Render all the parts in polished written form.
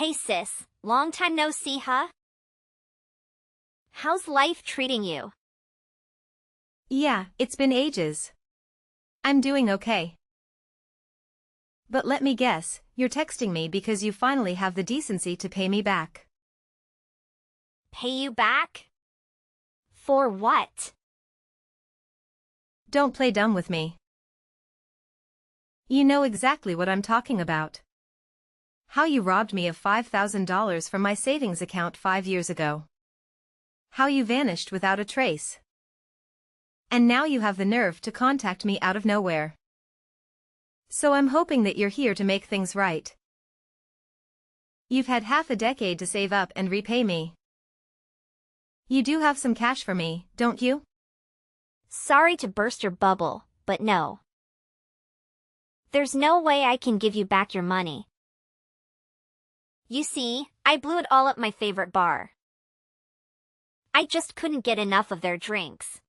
Hey sis, long time no see, huh? How's life treating you? Yeah, it's been ages. I'm doing okay. But let me guess, you're texting me because you finally have the decency to pay me back. Pay you back? For what? Don't play dumb with me. You know exactly what I'm talking about. How you robbed me of $5,000 from my savings account 5 years ago. How you vanished without a trace. And now you have the nerve to contact me out of nowhere. So I'm hoping that you're here to make things right. You've had half a decade to save up and repay me. You do have some cash for me, don't you? Sorry to burst your bubble, but no. There's no way I can give you back your money. You see, I blew it all at my favorite bar. I just couldn't get enough of their drinks.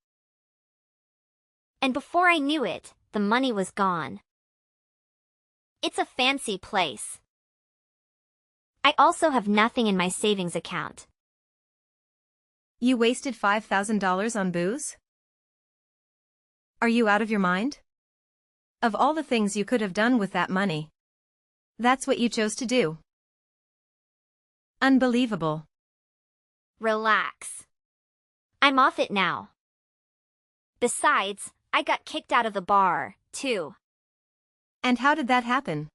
And before I knew it, the money was gone. It's a fancy place. I also have nothing in my savings account. You wasted $5,000 on booze? Are you out of your mind? Of all the things you could have done with that money, that's what you chose to do. Unbelievable. Relax. I'm off it now. Besides, I got kicked out of the bar, too. And how did that happen?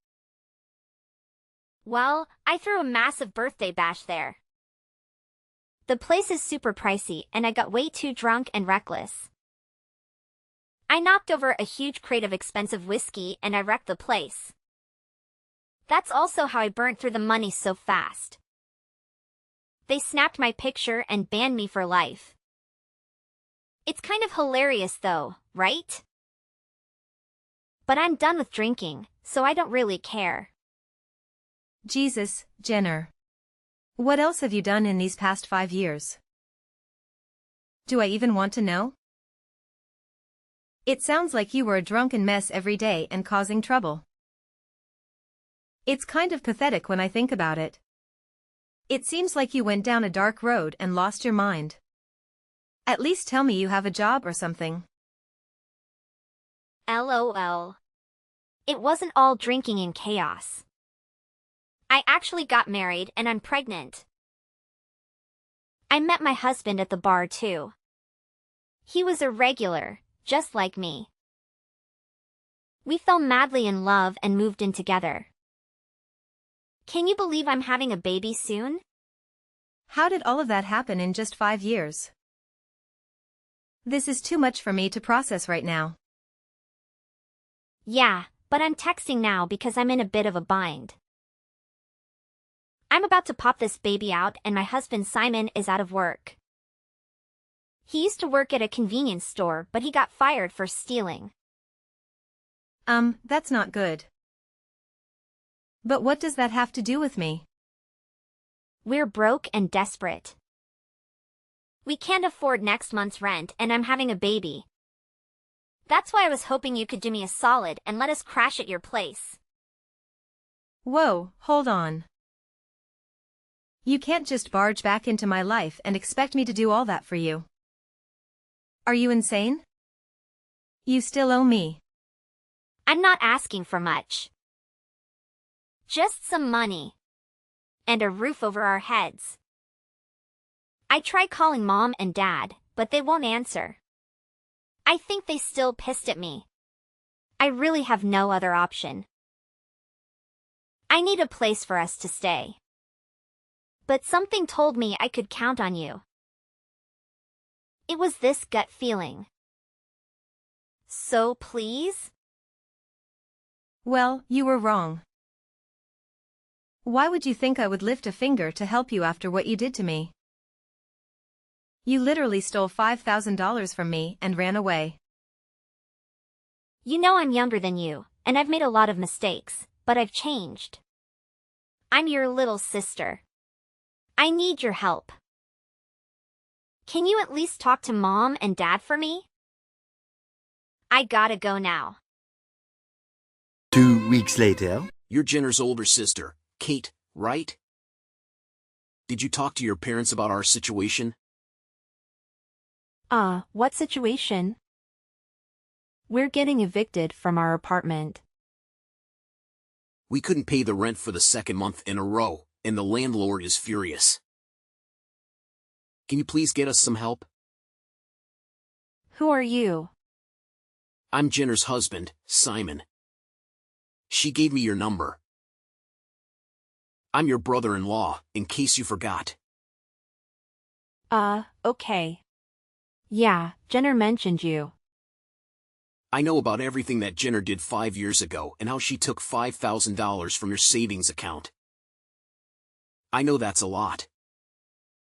Well, I threw a massive birthday bash there. The place is super pricey and I got way too drunk and reckless. I knocked over a huge crate of expensive whiskey and I wrecked the place. That's also how I burnt through the money so fast. They snapped my picture and banned me for life. It's kind of hilarious though, right? But I'm done with drinking, so I don't really care. Jesus, Jenner. What else have you done in these past 5 years? Do I even want to know? It sounds like you were a drunken mess every day and causing trouble. It's kind of pathetic when I think about it. It seems like you went down a dark road and lost your mind. At least tell me you have a job or something. LOL. It wasn't all drinking and chaos. I actually got married and I'm pregnant. I met my husband at the bar too. He was a regular, just like me. We fell madly in love and moved in together. Can you believe I'm having a baby soon? How did all of that happen in just 5 years? This is too much for me to process right now. Yeah, but I'm texting now because I'm in a bit of a bind. I'm about to pop this baby out and my husband Simon is out of work. He used to work at a convenience store but he got fired for stealing. That's not good. But what does that have to do with me? We're broke and desperate. We can't afford next month's rent and I'm having a baby. That's why I was hoping you could do me a solid and let us crash at your place. Whoa, hold on. You can't just barge back into my life and expect me to do all that for you. Are you insane? You still owe me. I'm not asking for much. Just some money. And a roof over our heads. I tried calling Mom and Dad, but they won't answer. I think they still pissed at me. I really have no other option. I need a place for us to stay. But something told me I could count on you. It was this gut feeling. So please? Well, you were wrong. Why would you think I would lift a finger to help you after what you did to me? You literally stole $5,000 from me and ran away. You know I'm younger than you, and I've made a lot of mistakes, but I've changed. I'm your little sister. I need your help. Can you at least talk to Mom and Dad for me? I gotta go now. 2 weeks later. You're Jenner's older sister, Kate, right? Did you talk to your parents about our situation? What situation? We're getting evicted from our apartment. We couldn't pay the rent for the second month in a row, and the landlord is furious. Can you please get us some help? Who are you? I'm Jenner's husband, Simon. She gave me your number. I'm your brother-in-law, in case you forgot. Okay. Yeah, Jenner mentioned you. I know about everything that Jenner did 5 years ago and how she took $5,000 from your savings account. I know that's a lot.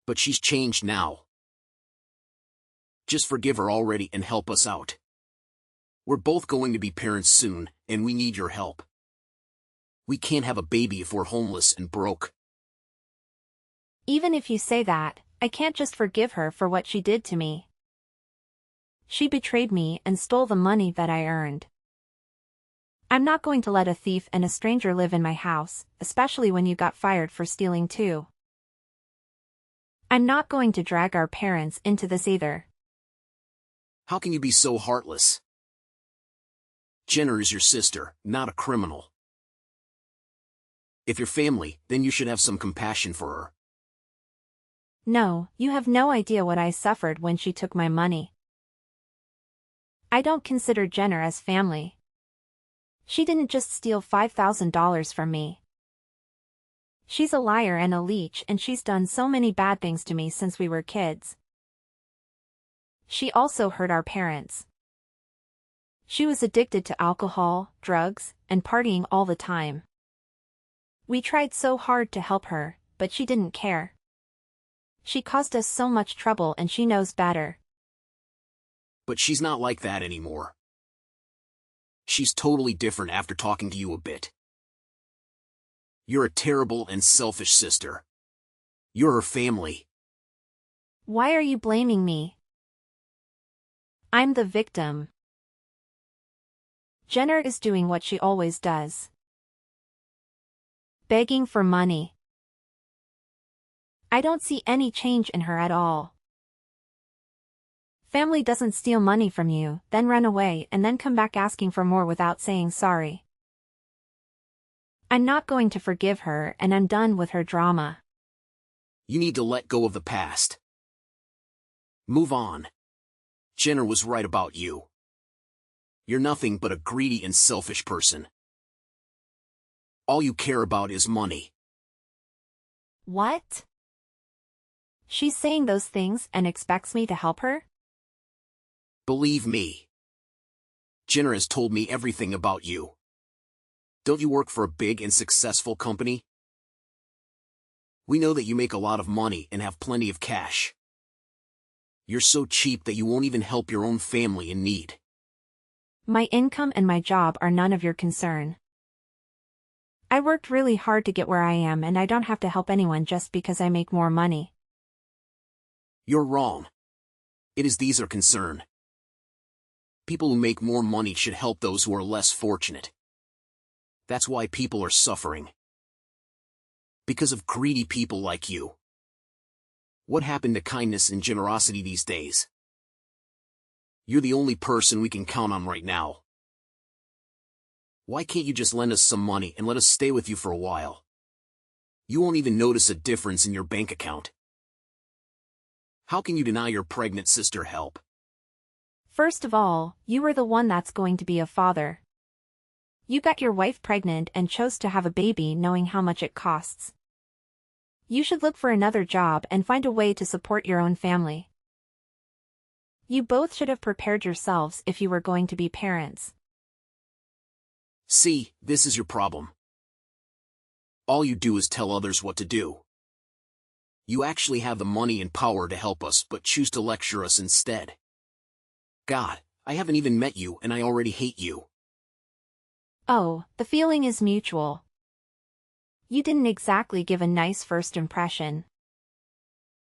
But she's changed now. Just forgive her already and help us out. We're both going to be parents soon, and we need your help. We can't have a baby if we're homeless and broke. Even if you say that, I can't just forgive her for what she did to me. She betrayed me and stole the money that I earned. I'm not going to let a thief and a stranger live in my house, especially when you got fired for stealing too. I'm not going to drag our parents into this either. How can you be so heartless? Jenner is your sister, not a criminal. If you're family, then you should have some compassion for her. No, you have no idea what I suffered when she took my money. I don't consider Jenner as family. She didn't just steal $5,000 from me. She's a liar and a leech, and she's done so many bad things to me since we were kids. She also hurt our parents. She was addicted to alcohol, drugs, and partying all the time. We tried so hard to help her, but she didn't care. She caused us so much trouble and she knows better. But she's not like that anymore. She's totally different after talking to you a bit. You're a terrible and selfish sister. You're her family. Why are you blaming me? I'm the victim. Jenner is doing what she always does. Begging for money. I don't see any change in her at all. Family doesn't steal money from you, then run away and then come back asking for more without saying sorry. I'm not going to forgive her and I'm done with her drama. You need to let go of the past. Move on. Jenner was right about you. You're nothing but a greedy and selfish person. All you care about is money. What? She's saying those things and expects me to help her? Believe me. Jenner has told me everything about you. Don't you work for a big and successful company? We know that you make a lot of money and have plenty of cash. You're so cheap that you won't even help your own family in need. My income and my job are none of your concern. I worked really hard to get where I am and I don't have to help anyone just because I make more money. You're wrong. It is these are concern. People who make more money should help those who are less fortunate. That's why people are suffering. Because of greedy people like you. What happened to kindness and generosity these days? You're the only person we can count on right now. Why can't you just lend us some money and let us stay with you for a while? You won't even notice a difference in your bank account. How can you deny your pregnant sister help? First of all, you were the one that's going to be a father. You got your wife pregnant and chose to have a baby knowing how much it costs. You should look for another job and find a way to support your own family. You both should have prepared yourselves if you were going to be parents. See, this is your problem. All you do is tell others what to do. You actually have the money and power to help us but choose to lecture us instead. God, I haven't even met you and I already hate you. Oh, the feeling is mutual. You didn't exactly give a nice first impression.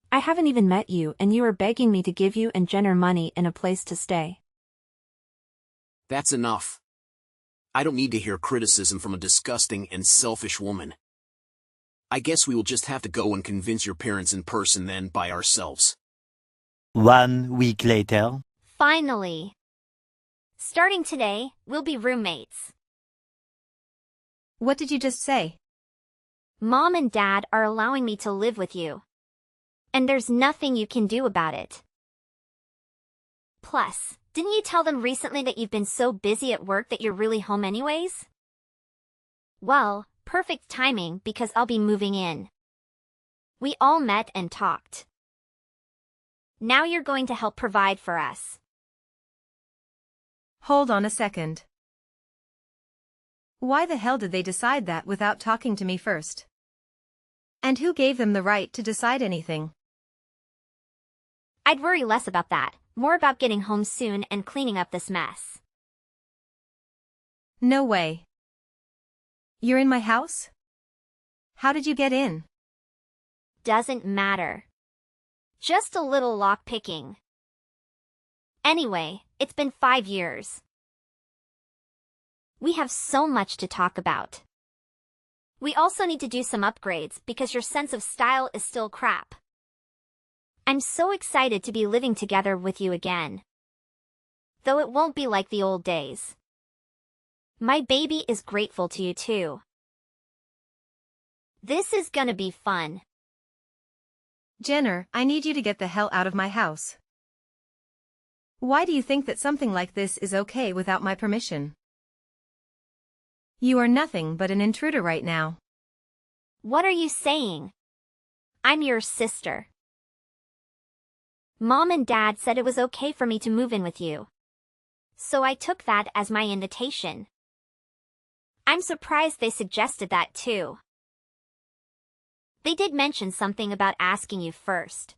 I haven't even met you and you are begging me to give you and Jenner money and a place to stay. That's enough. I don't need to hear criticism from a disgusting and selfish woman. I guess we will just have to go and convince your parents in person then by ourselves. 1 week later. Finally. Starting today, we'll be roommates. What did you just say? Mom and Dad are allowing me to live with you. And there's nothing you can do about it. Plus, didn't you tell them recently that you've been so busy at work that you're really home anyways? Well, perfect timing because I'll be moving in. We all met and talked. Now you're going to help provide for us. Hold on a second. Why the hell did they decide that without talking to me first? And who gave them the right to decide anything? I'd worry less about that, more about getting home soon and cleaning up this mess. No way. You're in my house? How did you get in? Doesn't matter. Just a little lockpicking. Anyway, it's been 5 years. We have so much to talk about. We also need to do some upgrades because your sense of style is still crap. I'm so excited to be living together with you again. Though it won't be like the old days. My baby is grateful to you too. This is gonna be fun. Jenner, I need you to get the hell out of my house. Why do you think that something like this is okay without my permission? You are nothing but an intruder right now. What are you saying? I'm your sister. Mom and Dad said it was okay for me to move in with you. So I took that as my invitation. I'm surprised they suggested that too. They did mention something about asking you first.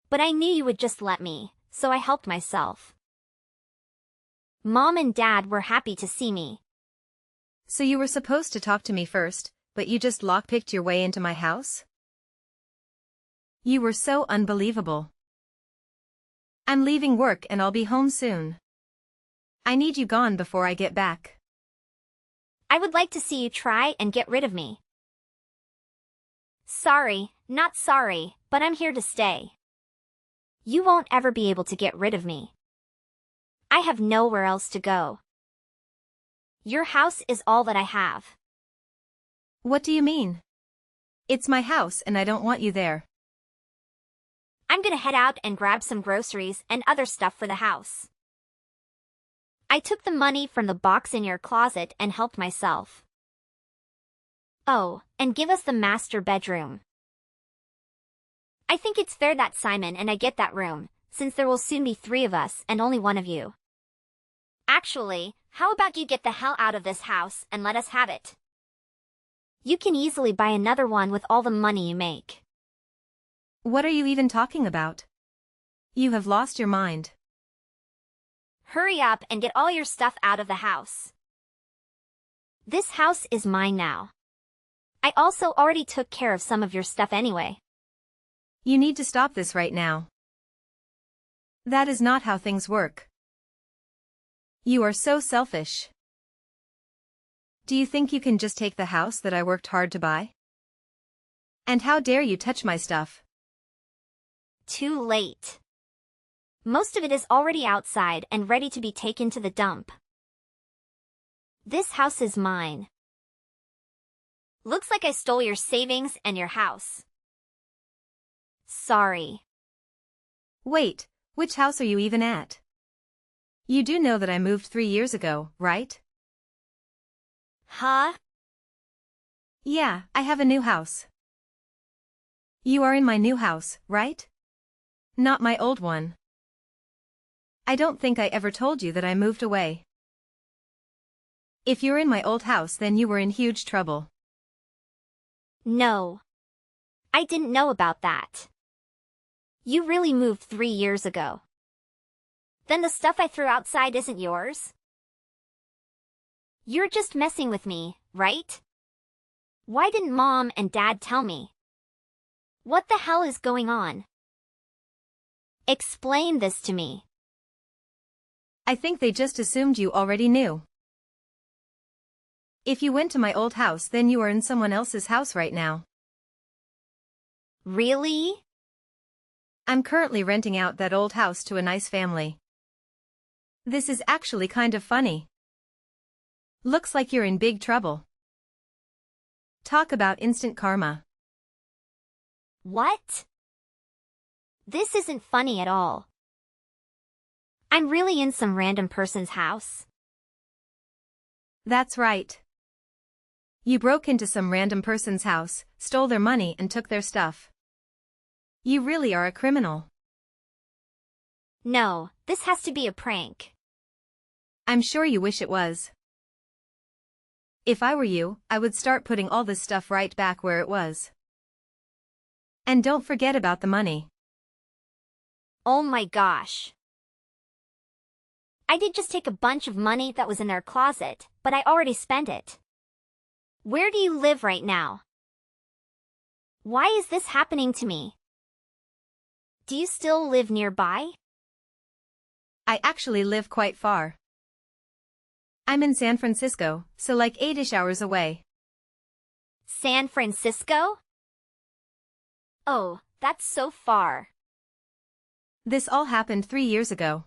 But I knew you would just let me, so I helped myself. Mom and Dad were happy to see me. So you were supposed to talk to me first, but you just lockpicked your way into my house? You were so unbelievable. I'm leaving work and I'll be home soon. I need you gone before I get back. I would like to see you try and get rid of me. Sorry, not sorry, but I'm here to stay. You won't ever be able to get rid of me. I have nowhere else to go. Your house is all that I have. What do you mean? It's my house and I don't want you there. I'm gonna head out and grab some groceries and other stuff for the house. I took the money from the box in your closet and helped myself. Oh, and give us the master bedroom. I think it's fair that Simon and I get that room, since there will soon be 3 of us and only 1 of you. Actually, how about you get the hell out of this house and let us have it? You can easily buy another one with all the money you make. What are you even talking about? You have lost your mind. Hurry up and get all your stuff out of the house. This house is mine now. I also already took care of some of your stuff anyway. You need to stop this right now. That is not how things work. You are so selfish. Do you think you can just take the house that I worked hard to buy? And how dare you touch my stuff? Too late. Most of it is already outside and ready to be taken to the dump. This house is mine. Looks like I stole your savings and your house. Sorry. Wait, which house are you even at? You do know that I moved 3 years ago, right? Huh? Yeah, I have a new house. You are in my new house, right? Not my old one. I don't think I ever told you that I moved away. If you're in my old house, then you were in huge trouble. No. I didn't know about that. You really moved 3 years ago. Then the stuff I threw outside isn't yours? You're just messing with me, right? Why didn't Mom and Dad tell me? What the hell is going on? Explain this to me. I think they just assumed you already knew. If you went to my old house, then you are in someone else's house right now. Really? I'm currently renting out that old house to a nice family. This is actually kind of funny. Looks like you're in big trouble. Talk about instant karma. What? This isn't funny at all. I'm really in some random person's house. That's right. You broke into some random person's house, stole their money and took their stuff. You really are a criminal. No, this has to be a prank. I'm sure you wish it was. If I were you, I would start putting all this stuff right back where it was. And don't forget about the money. Oh my gosh. I did just take a bunch of money that was in our closet, but I already spent it. Where do you live right now? Why is this happening to me? Do you still live nearby? I actually live quite far. I'm in San Francisco, so like 8-ish hours away. San Francisco? Oh, that's so far. This all happened 3 years ago.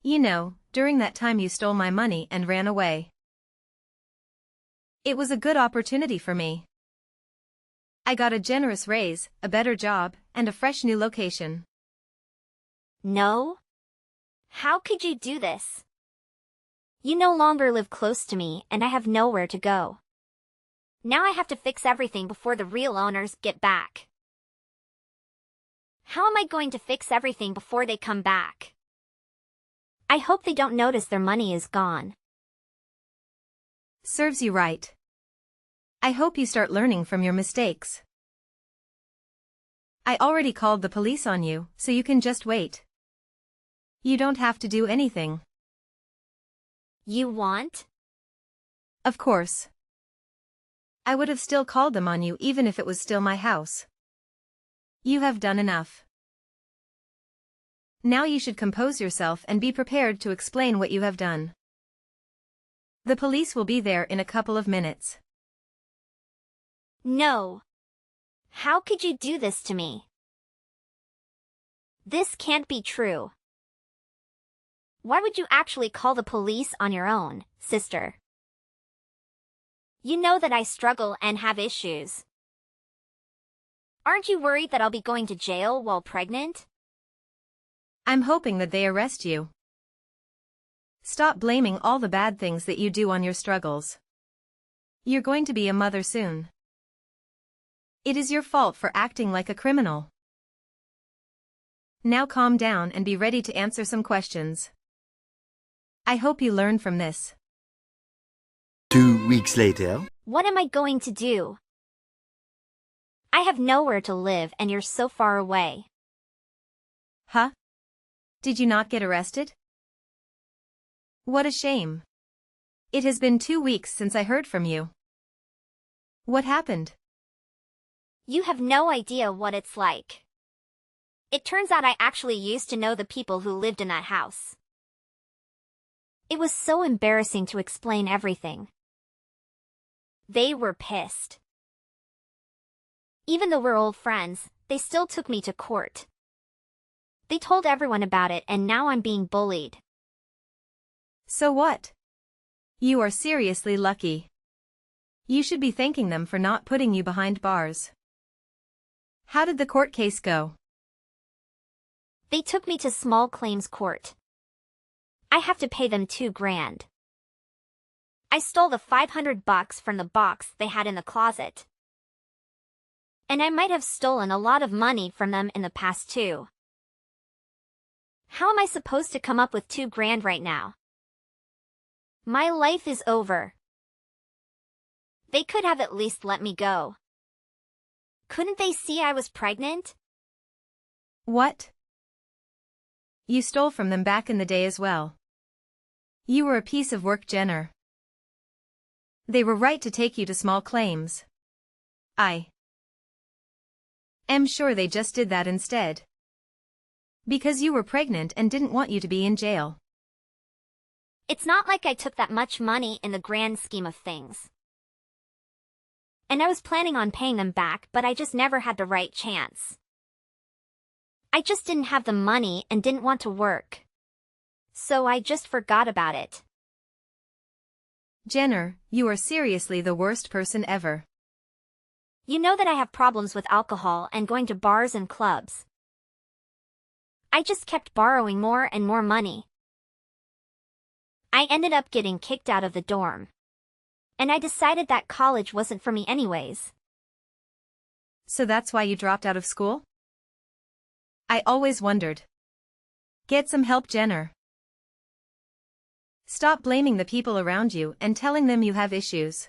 You know, during that time you stole my money and ran away. It was a good opportunity for me. I got a generous raise, a better job, and a fresh new location. No? How could you do this? You no longer live close to me and I have nowhere to go. Now I have to fix everything before the real owners get back. How am I going to fix everything before they come back? I hope they don't notice their money is gone. Serves you right. I hope you start learning from your mistakes. I already called the police on you, so you can just wait. You don't have to do anything. You want? Of course. I would have still called them on you even if it was still my house. You have done enough. Now you should compose yourself and be prepared to explain what you have done. The police will be there in a couple of minutes. No. How could you do this to me? This can't be true. Why would you actually call the police on your own, sister? You know that I struggle and have issues. Aren't you worried that I'll be going to jail while pregnant? I'm hoping that they arrest you. Stop blaming all the bad things that you do on your struggles. You're going to be a mother soon. It is your fault for acting like a criminal. Now calm down and be ready to answer some questions. I hope you learn from this. 2 weeks later. What am I going to do? I have nowhere to live and you're so far away. Huh? Did you not get arrested? What a shame. It has been 2 weeks since I heard from you. What happened? You have no idea what it's like. It turns out I actually used to know the people who lived in that house. It was so embarrassing to explain everything. They were pissed. Even though we're old friends, they still took me to court. They told everyone about it and now I'm being bullied. So what? You are seriously lucky. You should be thanking them for not putting you behind bars. How did the court case go? They took me to small claims court. I have to pay them $2,000. I stole the $500 from the box they had in the closet. And I might have stolen a lot of money from them in the past too. How am I supposed to come up with $2,000 right now? My life is over. They could have at least let me go. Couldn't they see I was pregnant? What? You stole from them back in the day as well. You were a piece of work, Jenner. They were right to take you to small claims. I am sure they just did that instead. Because you were pregnant and didn't want you to be in jail. It's not like I took that much money in the grand scheme of things. and I was planning on paying them back, but I just never had the right chance. I just didn't have the money and didn't want to work. So I just forgot about it. Jenner, you are seriously the worst person ever. You know that I have problems with alcohol and going to bars and clubs. I just kept borrowing more and more money. I ended up getting kicked out of the dorm. And I decided that college wasn't for me anyways. So that's why you dropped out of school? I always wondered. Get some help, Jenner. Stop blaming the people around you and telling them you have issues.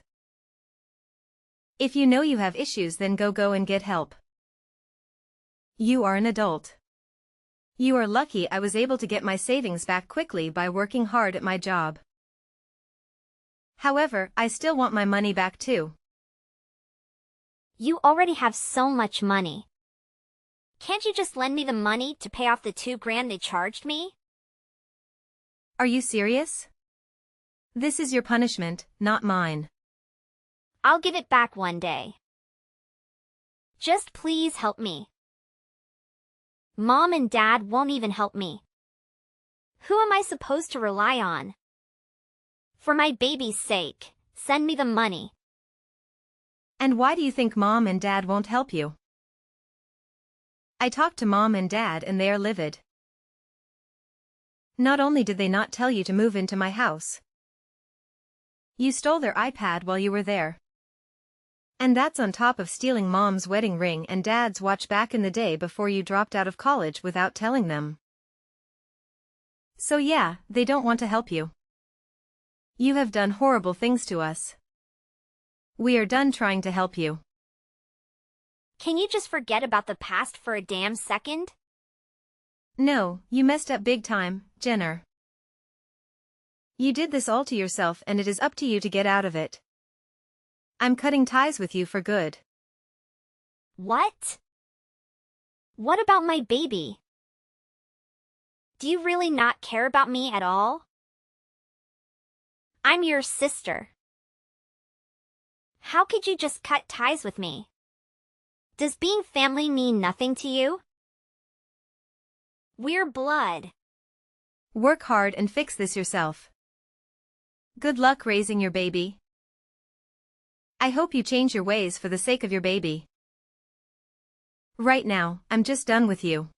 If you know you have issues, then go and get help. You are an adult. You are lucky I was able to get my savings back quickly by working hard at my job. However, I still want my money back too. You already have so much money. Can't you just lend me the money to pay off the $2,000 they charged me? Are you serious? This is your punishment, not mine. I'll give it back one day. Just please help me. Mom and Dad won't even help me. Who am I supposed to rely on? For my baby's sake, send me the money. And why do you think Mom and Dad won't help you? I talked to Mom and Dad and they are livid. Not only did they not tell you to move into my house, you stole their iPad while you were there. And that's on top of stealing Mom's wedding ring and Dad's watch back in the day before you dropped out of college without telling them. So yeah, they don't want to help you. You have done horrible things to us. We are done trying to help you. Can you just forget about the past for a damn second? No, you messed up big time, Jenner. You did this all to yourself and it is up to you to get out of it. I'm cutting ties with you for good. What? What about my baby? Do you really not care about me at all? I'm your sister. How could you just cut ties with me? Does being family mean nothing to you? We're blood. Work hard and fix this yourself. Good luck raising your baby. I hope you change your ways for the sake of your baby. Right now, I'm just done with you.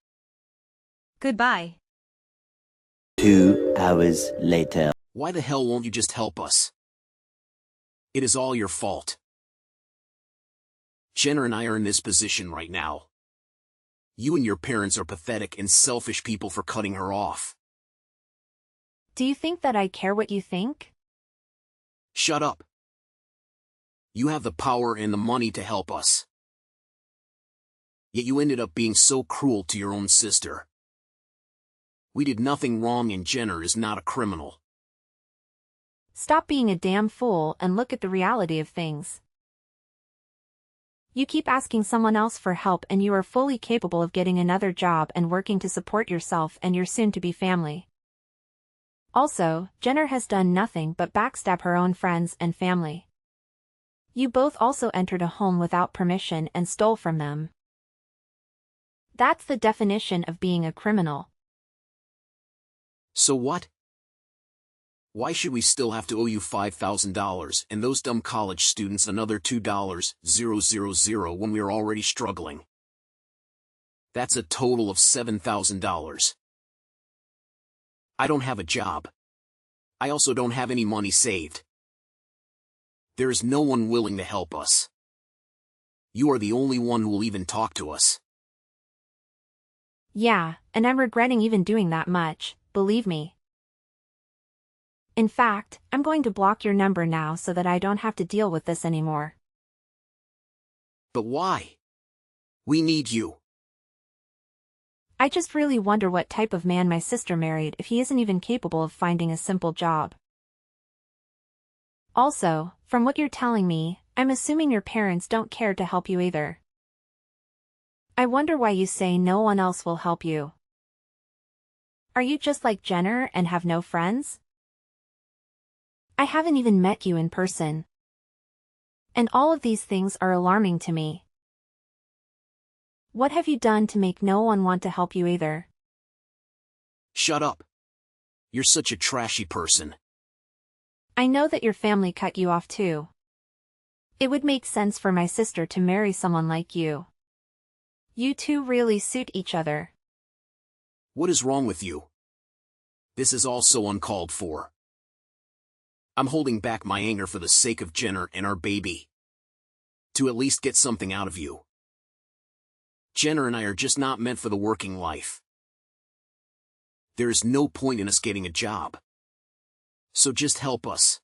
Goodbye. 2 hours later. Why the hell won't you just help us? It is all your fault. Jenner and I are in this position right now. You and your parents are pathetic and selfish people for cutting her off. Do you think that I care what you think? Shut up. You have the power and the money to help us. Yet you ended up being so cruel to your own sister. We did nothing wrong and Jenner is not a criminal. Stop being a damn fool and look at the reality of things. You keep asking someone else for help and you are fully capable of getting another job and working to support yourself and your soon-to-be family. Also, Jenner has done nothing but backstab her own friends and family. You both also entered a home without permission and stole from them. That's the definition of being a criminal. So what? Why should we still have to owe you $5,000 and those dumb college students another $2,000 when we are already struggling? That's a total of $7,000. I don't have a job. I also don't have any money saved. There is no one willing to help us. You are the only one who will even talk to us. Yeah, and I'm regretting even doing that much, believe me. In fact, I'm going to block your number now so that I don't have to deal with this anymore. But why? We need you. I just really wonder what type of man my sister married if he isn't even capable of finding a simple job. Also, from what you're telling me, I'm assuming your parents don't care to help you either. I wonder why you say no one else will help you. Are you just like Jenner and have no friends? I haven't even met you in person. And all of these things are alarming to me. What have you done to make no one want to help you either? Shut up. You're such a trashy person. I know that your family cut you off too. It would make sense for my sister to marry someone like you. You two really suit each other. What is wrong with you? This is all so uncalled for. I'm holding back my anger for the sake of Jenner and our baby. To at least get something out of you. Jenner and I are just not meant for the working life. There is no point in us getting a job. So just help us.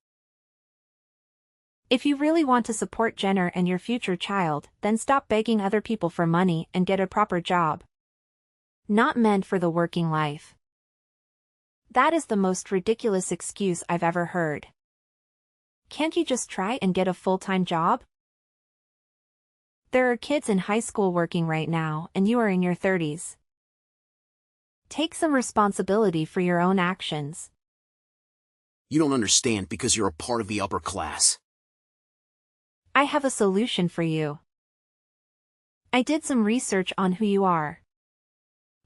If you really want to support Jenner and your future child, then stop begging other people for money and get a proper job. Not meant for the working life. That is the most ridiculous excuse I've ever heard. Can't you just try and get a full-time job? There are kids in high school working right now, and you are in your 30s. Take some responsibility for your own actions. You don't understand because you're a part of the upper class. I have a solution for you. I did some research on who you are.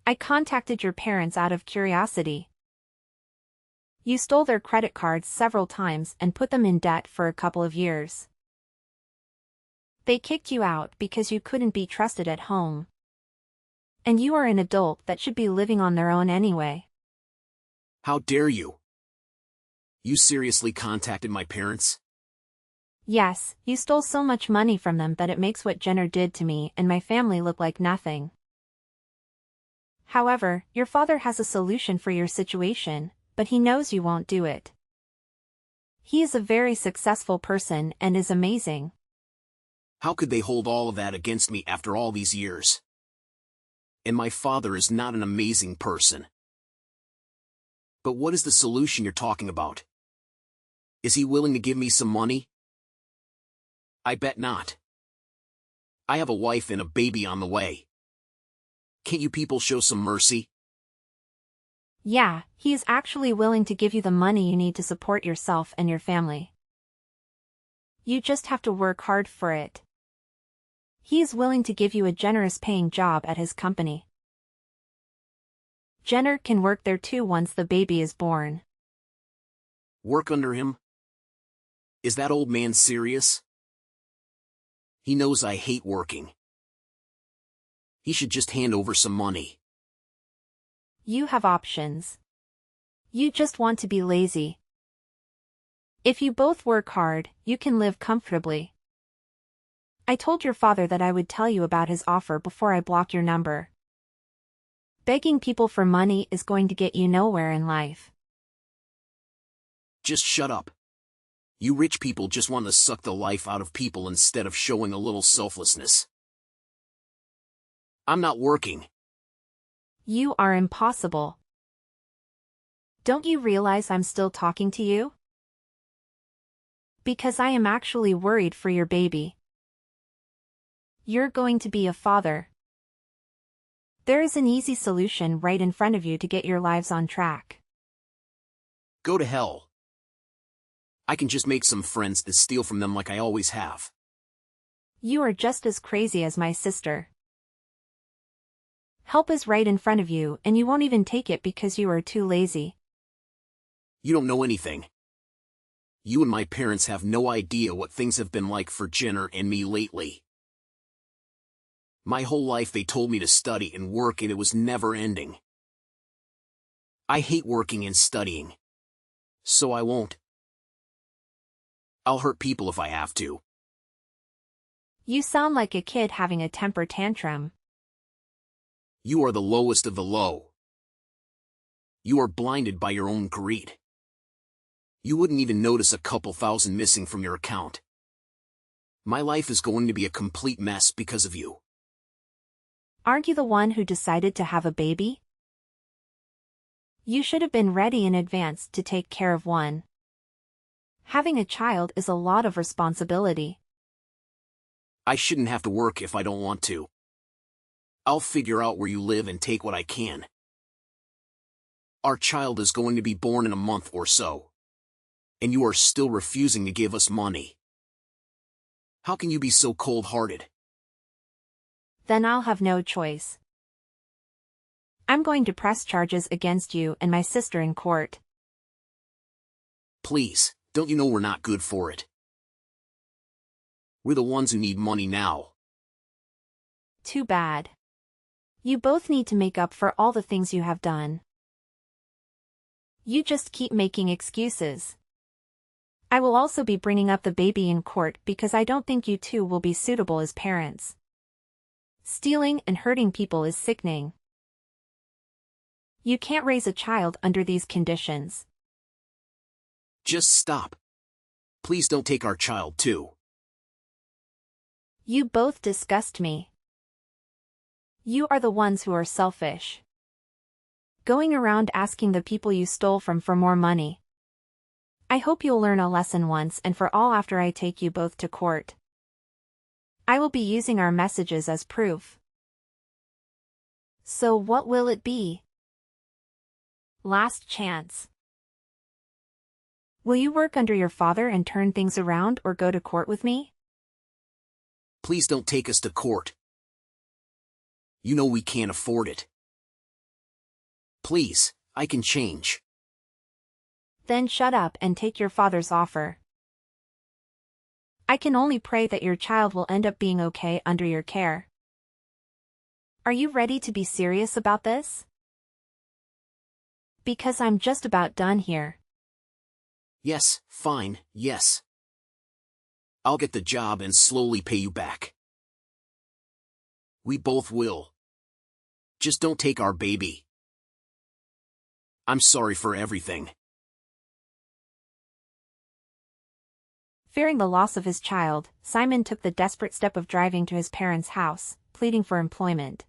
I contacted your parents out of curiosity. You stole their credit cards several times and put them in debt for a couple of years. They kicked you out because you couldn't be trusted at home. And you are an adult that should be living on their own anyway. How dare you? You seriously contacted my parents? Yes, you stole so much money from them that it makes what Jenner did to me and my family look like nothing. However, your father has a solution for your situation, but he knows you won't do it. He is a very successful person and is amazing. How could they hold all of that against me after all these years? And my father is not an amazing person. But what is the solution you're talking about? Is he willing to give me some money? I bet not. I have a wife and a baby on the way. Can't you people show some mercy? Yeah, he is actually willing to give you the money you need to support yourself and your family. You just have to work hard for it. He is willing to give you a generous paying job at his company. Jenner can work there too once the baby is born. Work under him? Is that old man serious? He knows I hate working. He should just hand over some money. You have options. You just want to be lazy. If you both work hard, you can live comfortably. I told your father that I would tell you about his offer before I block your number. Begging people for money is going to get you nowhere in life. Just shut up. You rich people just want to suck the life out of people instead of showing a little selflessness. I'm not working. You are impossible. Don't you realize I'm still talking to you? Because I am actually worried for your baby. You're going to be a father. There is an easy solution right in front of you to get your lives on track. Go to hell. I can just make some friends that steal from them like I always have. You are just as crazy as my sister. Help is right in front of you and you won't even take it because you are too lazy. You don't know anything. You and my parents have no idea what things have been like for Jenner and me lately. My whole life they told me to study and work and it was never ending. I hate working and studying. So I won't. I'll hurt people if I have to. You sound like a kid having a temper tantrum. You are the lowest of the low. You are blinded by your own greed. You wouldn't even notice a couple thousand missing from your account. My life is going to be a complete mess because of you. Aren't you the one who decided to have a baby? You should have been ready in advance to take care of one. Having a child is a lot of responsibility. I shouldn't have to work if I don't want to. I'll figure out where you live and take what I can. Our child is going to be born in a month or so. And you are still refusing to give us money. How can you be so cold-hearted? Then I'll have no choice. I'm going to press charges against you and my sister in court. Please, don't you know we're not good for it? We're the ones who need money now. Too bad. You both need to make up for all the things you have done. You just keep making excuses. I will also be bringing up the baby in court because I don't think you two will be suitable as parents. Stealing and hurting people is sickening. You can't raise a child under these conditions. Just stop. Please don't take our child too. You both disgust me. You are the ones who are selfish. Going around asking the people you stole from for more money. I hope you'll learn a lesson once and for all after I take you both to court. I will be using our messages as proof. So what will it be? Last chance. Will you work under your father and turn things around or go to court with me? Please don't take us to court. You know we can't afford it. Please, I can change. Then shut up and take your father's offer. I can only pray that your child will end up being okay under your care. Are you ready to be serious about this? Because I'm just about done here. Yes, fine, yes. I'll get the job and slowly pay you back. We both will. Just don't take our baby. I'm sorry for everything. Fearing the loss of his child, Simon took the desperate step of driving to his parents' house, pleading for employment.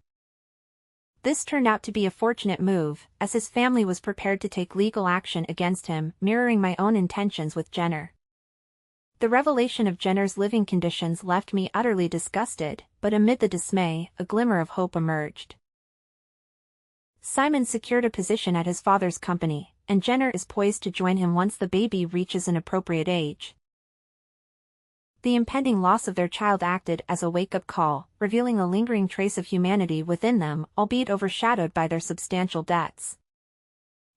This turned out to be a fortunate move, as his family was prepared to take legal action against him, mirroring my own intentions with Jenner. The revelation of Jenner's living conditions left me utterly disgusted, but amid the dismay, a glimmer of hope emerged. Simon secured a position at his father's company, and Jenner is poised to join him once the baby reaches an appropriate age. The impending loss of their child acted as a wake-up call, revealing a lingering trace of humanity within them, albeit overshadowed by their substantial debts.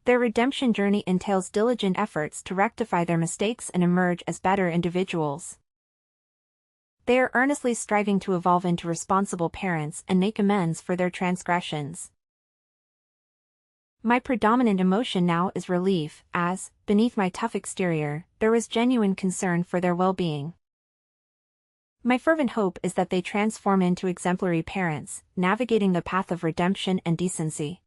Their redemption journey entails diligent efforts to rectify their mistakes and emerge as better individuals. They are earnestly striving to evolve into responsible parents and make amends for their transgressions. My predominant emotion now is relief, as, beneath my tough exterior, there was genuine concern for their well-being. My fervent hope is that they transform into exemplary parents, navigating the path of redemption and decency.